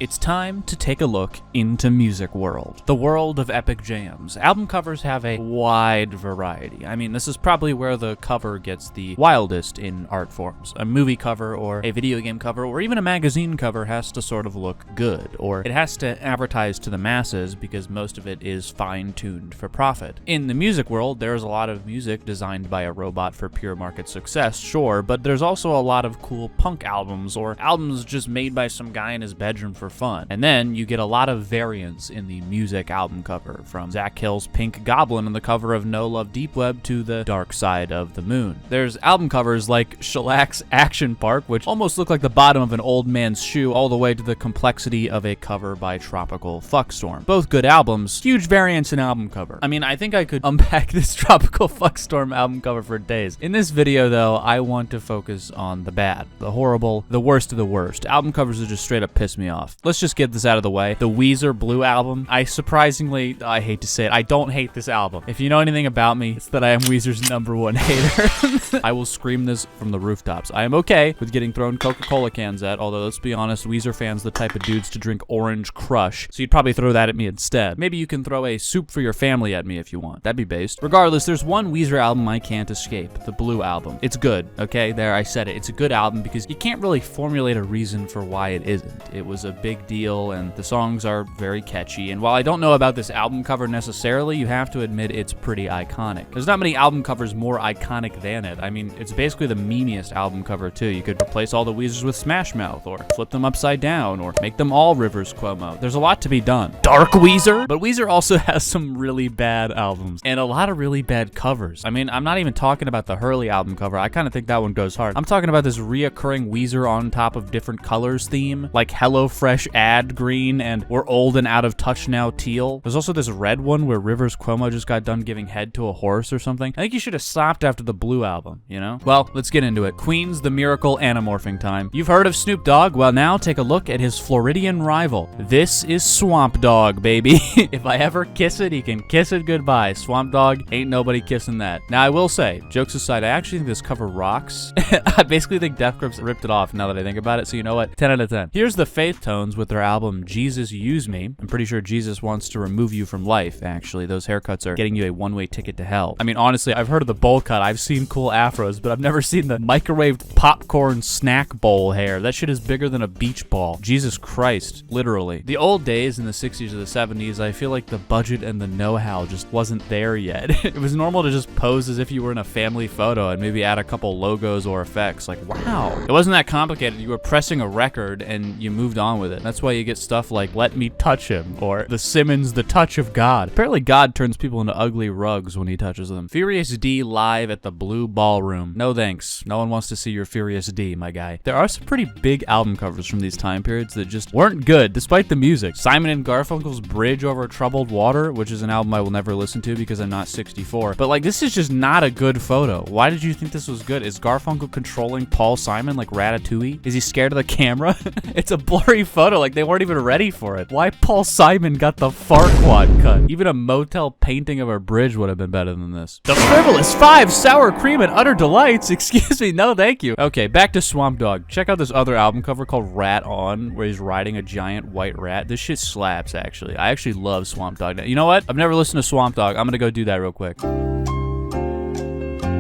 It's time to take a look into music world. The world of epic jams. Album covers have a wide variety. I mean, this is probably where the cover gets the wildest in art forms. A movie cover or a video game cover or even a magazine cover has to sort of look good, or it has to advertise to the masses because most of it is fine-tuned for profit. In the music world, there's a lot of music designed by a robot for pure market success, sure, but there's also a lot of cool punk albums or albums just made by some guy in his bedroom for fun. And then you get a lot of variance in the music album cover, from Zach Hill's Pink Goblin on the cover of No Love Deep Web to The Dark Side of the Moon. There's album covers like Shellac's Action Park, which almost look like the bottom of an old man's shoe, all the way to the complexity of a cover by Tropical Fuckstorm. Both good albums, huge variance in album cover. I mean, I think I could unpack this Tropical Fuckstorm album cover for days. In this video, though, I want to focus on the bad, the horrible, the worst of the worst. Album covers that just straight up piss me off. Let's just get this out of the way. The Weezer Blue album. I hate to say it, I don't hate this album. If you know anything about me, it's that I am Weezer's #1 hater. I will scream this from the rooftops. I am okay with getting thrown Coca-Cola cans at, although let's be honest, Weezer fans the type of dudes to drink Orange Crush, so you'd probably throw that at me instead. Maybe you can throw a Soup for Your Family at me if you want. That'd be based. Regardless, there's one Weezer album I can't escape, the Blue album. It's good, okay? There, I said it. It's a good album because you can't really formulate a reason for why it isn't. It was a big deal, and the songs are very catchy, and while I don't know about this album cover necessarily, you have to admit it's pretty iconic. There's not many album covers more iconic than it. I mean, it's basically the memeiest album cover, too. You could replace all the Weezers with Smash Mouth, or flip them upside down, or make them all Rivers Cuomo. There's a lot to be done. Dark Weezer? But Weezer also has some really bad albums, and a lot of really bad covers. I mean, I'm not even talking about the Hurley album cover. I kind of think that one goes hard. I'm talking about this reoccurring Weezer on top of different colors theme, like HelloFresh ad green and We're Old and Out of Touch Now teal. There's also this red one where Rivers Cuomo just got done giving head to a horse or something. I think you should have stopped after the Blue album, you know? Well, let's get into it. Queen's The Miracle Anamorphing time. You've heard of Snoop Dogg? Well, now take a look at his Floridian rival. This is Swamp Dogg, baby. If I ever kiss it, he can kiss it goodbye. Swamp Dogg, ain't nobody kissing that. Now, I will say, jokes aside, I actually think this cover rocks. I basically think Death Grips ripped it off now that I think about it, so you know what? 10 out of 10. Here's the Faith Tones with their album Jesus Use Me. I'm pretty sure Jesus wants to remove you from life, actually. Those haircuts are getting you a one-way ticket to hell. I mean, honestly, I've heard of the bowl cut. I've seen cool afros, but I've never seen the microwaved popcorn snack bowl hair. That shit is bigger than a beach ball. Jesus Christ, literally. The old days in the 60s or the 70s, I feel like the budget and the know-how just wasn't there yet. It was normal to just pose as if you were in a family photo and maybe add a couple logos or effects. Like, wow. It wasn't that complicated. You were pressing a record and you moved on with it. That's why you get stuff like Let Me Touch Him or The Simmons, The Touch of God. Apparently God turns people into ugly rugs when he touches them. Furious D live at the Blue Ballroom. No thanks. No one wants to see your Furious D, my guy. There are some pretty big album covers from these time periods that just weren't good, despite the music. Simon and Garfunkel's Bridge Over Troubled Water, which is an album I will never listen to because I'm not 64. But like, this is just not a good photo. Why did you think this was good? Is Garfunkel controlling Paul Simon like Ratatouille? Is he scared of the camera? It's a blurry photo, like they weren't even ready for it. Why Paul Simon got the Farquaad cut? Even a motel painting of a bridge would have been better than this. The Frivolous 5 Sour Cream and Utter Delights. Excuse me, no thank you. Okay, back to Swamp Dogg. Check out this other album cover called Rat On, where he's riding a giant white rat. This shit slaps, actually. I actually love Swamp Dogg. You know what? I've never listened to Swamp Dogg. I'm gonna go do that real quick.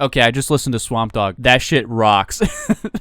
Okay, I just listened to Swamp Dogg. That shit rocks.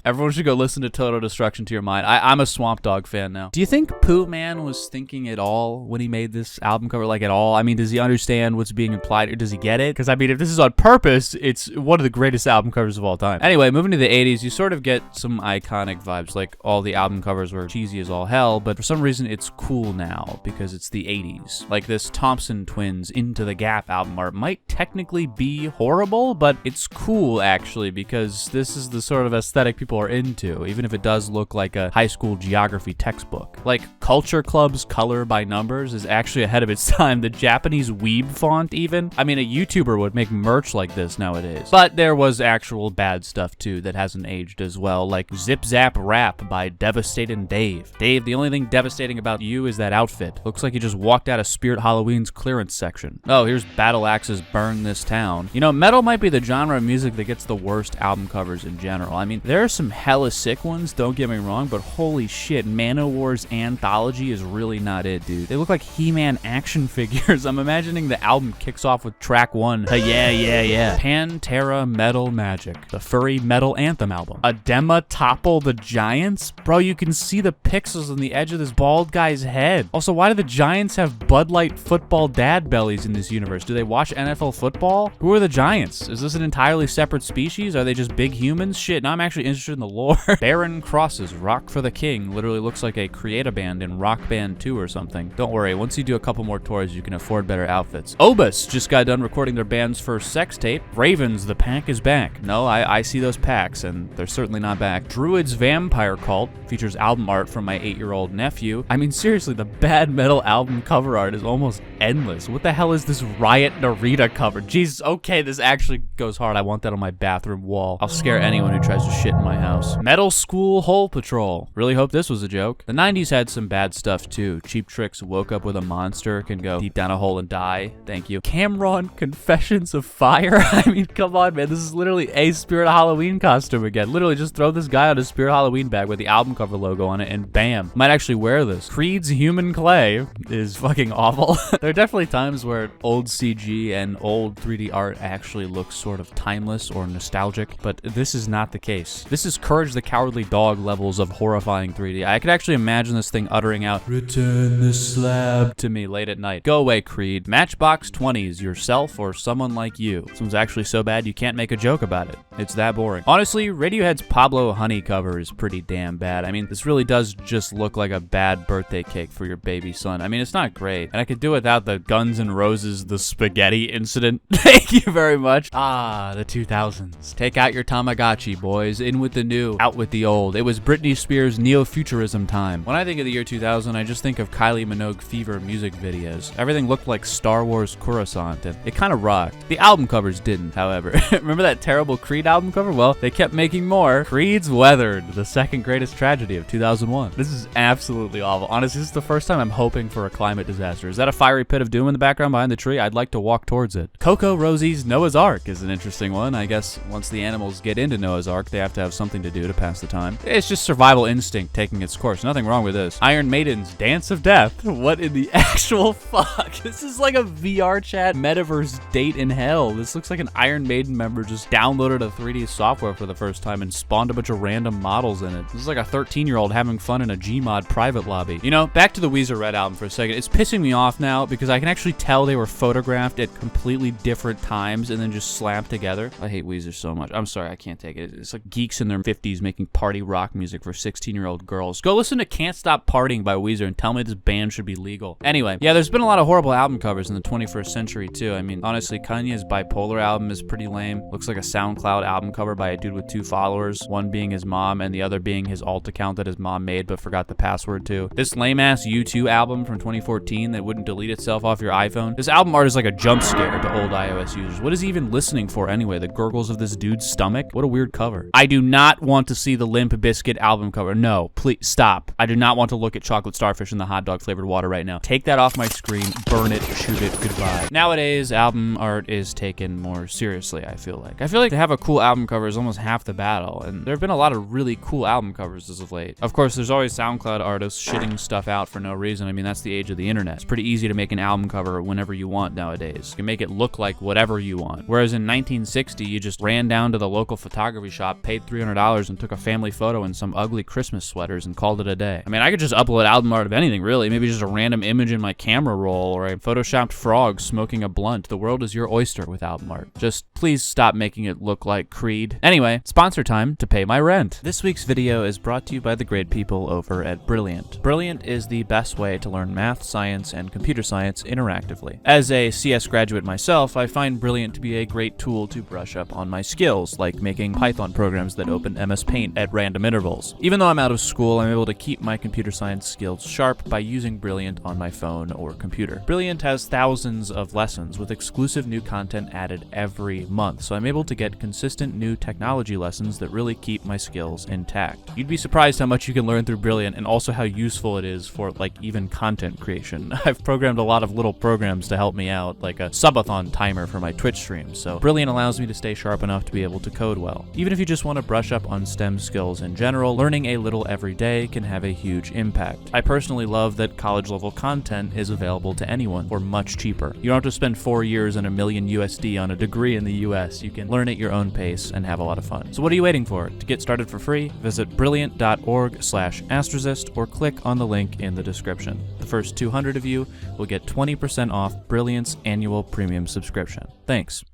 Everyone should go listen to Total Destruction to Your Mind. I'm a Swamp Dogg fan now. Do you think Pooh Man was thinking at all when he made this album cover? Like, at all? I mean, does he understand what's being implied, or does he get it? Because, I mean, if this is on purpose, it's one of the greatest album covers of all time. Anyway, moving to the 80s, you sort of get some iconic vibes. Like, all the album covers were cheesy as all hell, but for some reason, it's cool now because it's the 80s. Like, this Thompson Twins Into the Gap album art might technically be horrible, but it's cool, actually, because this is the sort of aesthetic people are into, even if it does look like a high school geography textbook. Like, Culture Club's Color by Numbers is actually ahead of its time. The Japanese weeb font, even. I mean, a YouTuber would make merch like this nowadays. But there was actual bad stuff, too, that hasn't aged as well, like Zip Zap Rap by Devastating Dave. Dave, the only thing devastating about you is that outfit. Looks like you just walked out of Spirit Halloween's clearance section. Oh, here's Battle Axe's Burn This Town. You know, metal might be the genre of music that gets the worst album covers in general. I mean, there are some hella sick ones, don't get me wrong, but holy shit, Manowar's Anthology mythology is really not it, dude. They look like He-Man action figures. I'm imagining the album kicks off with track 1. Yeah. Pantera Metal Magic, the furry metal anthem album. Adema topple the Giants? Bro, you can see the pixels on the edge of this bald guy's head. Also, why do the Giants have Bud Light football dad bellies in this universe? Do they watch NFL football? Who are the Giants? Is this an entirely separate species? Are they just big humans? Shit, now I'm actually interested in the lore. Baron Cross's Rock for the King literally looks like a Create-A-Band in Rock Band 2 or something. Don't worry, once you do a couple more tours, you can afford better outfits. Obus just got done recording their band's first sex tape. Ravens, the pack is back. No, I see those packs, and they're certainly not back. Druid's Vampire Cult features album art from my 8-year-old nephew. I mean, seriously, the Bad Metal album cover art is almost endless. What the hell is this Riot Narita cover? Jesus, okay, this actually goes hard. I want that on my bathroom wall. I'll scare anyone who tries to shit in my house. Metal School Hole Patrol. Really hope this was a joke. The 90s had some bad stuff too. Cheap Trick's Woke Up with a Monster can go deep down a hole and die. Thank you. Cameron Confessions of Fire. I mean, come on, man. This is literally a Spirit Halloween costume again. Literally, just throw this guy on a Spirit Halloween bag with the album cover logo on it, and bam. Might actually wear this. Creed's Human Clay is fucking awful. There are definitely times where old CG and old 3D art actually looks sort of timeless or nostalgic, but this is not the case. This is Courage the Cowardly Dog levels of horrifying 3D. I could actually imagine this thing uttering out, "Return the slab" to me late at night. Go away, Creed. Matchbox 20s, yourself or someone like you. This one's actually so bad you can't make a joke about it. It's that boring. Honestly, Radiohead's Pablo Honey cover is pretty damn bad. I mean, this really does just look like a bad birthday cake for your baby son. I mean, it's not great. And I could do without the Guns N' Roses, the spaghetti incident. Thank you very much. Ah, the 2000s. Take out your Tamagotchi, boys. In with the new, out with the old. It was Britney Spears' neo-futurism time. When I think of the year 2000, I just think of Kylie Minogue Fever music videos. Everything looked like Star Wars Coruscant, and it kind of rocked. The album covers didn't, however. Remember that terrible Creed album cover? Well, they kept making more. Creed's Weathered, the second greatest tragedy of 2001. This is absolutely awful. Honestly, this is the first time I'm hoping for a climate disaster. Is that a fiery pit of doom in the background behind the tree? I'd like to walk towards it. Coco Rosie's Noah's Ark is an interesting one. I guess once the animals get into Noah's Ark, they have to have something to do to pass the time. It's just survival instinct taking its course. Nothing wrong with this. Iron Maiden's Dance of Death. What in the actual fuck? This is like a VR chat metaverse date in hell. This looks like an Iron Maiden member just downloaded a 3D software for the first time and spawned a bunch of random models in it. This is like a 13-year-old having fun in a Gmod private lobby. You know, back to the Weezer Red album for a second. It's pissing me off now because I can actually tell they were photographed at completely different times and then just slapped together. I hate Weezer so much. I'm sorry, I can't take it. It's like geeks in their 50s making party rock music for 16-year-old girls. Go listen to Can't Stop Partying by Weezer and tell me this band should be legal. Anyway, yeah, there's been a lot of horrible album covers in the 21st century too. I mean, honestly, Kanye's Bipolar album is pretty lame. Looks like a SoundCloud album cover by a dude with 2 followers, one being his mom and the other being his alt account that his mom made but forgot the password to. This lame-ass U2 album from 2014 that wouldn't delete itself off your iPhone. This album art is like a jump scare to old iOS users. What is he even listening for anyway? The gurgles of this dude's stomach? What a weird cover. I do not want to see the Limp Bizkit album cover. No, please stop. I do not want to look at Chocolate Starfish in the hot dog flavored water right now. Take that off my screen, burn it, shoot it, goodbye. Nowadays, album art is taken more seriously, I feel like. I feel like to have a cool album cover is almost half the battle, and there have been a lot of really cool album covers as of late. Of course, there's always SoundCloud artists shitting stuff out for no reason. I mean, that's the age of the internet. It's pretty easy to make an album cover whenever you want nowadays. You can make it look like whatever you want. Whereas in 1960, you just ran down to the local photography shop, paid $300 and took a family photo in some ugly Christmas sweaters and called it a day. I mean, I could just upload album art of anything, really. Maybe just a random image in my camera roll or a photoshopped frog smoking a blunt. The world is your oyster with album art. Just please stop making it look like Creed. Anyway, sponsor time to pay my rent. This week's video is brought to you by the great people over at Brilliant. Brilliant is the best way to learn math, science, and computer science interactively. As a CS graduate myself, I find Brilliant to be a great tool to brush up on my skills, like making Python programs that open MS Paint at random intervals. Even though I'm out of school, I'm able to keep my computer science skills sharp by using Brilliant on my phone or computer. Brilliant has thousands of lessons with exclusive new content added every month, so I'm able to get consistent new technology lessons that really keep my skills intact. You'd be surprised how much you can learn through Brilliant and also how useful it is for like even content creation. I've programmed a lot of little programs to help me out, like a subathon timer for my Twitch streams, so Brilliant allows me to stay sharp enough to be able to code well. Even if you just want to brush up on STEM skills in general, learning a little every day can have a huge impact. impact. I personally love that college-level content is available to anyone for much cheaper. You don't have to spend 4 years and $1 million USD on a degree in the US. You can learn at your own pace and have a lot of fun. So what are you waiting for? To get started for free, visit brilliant.org/Aztrosist or click on the link in the description. The first 200 of you will get 20% off Brilliant's annual premium subscription. Thanks.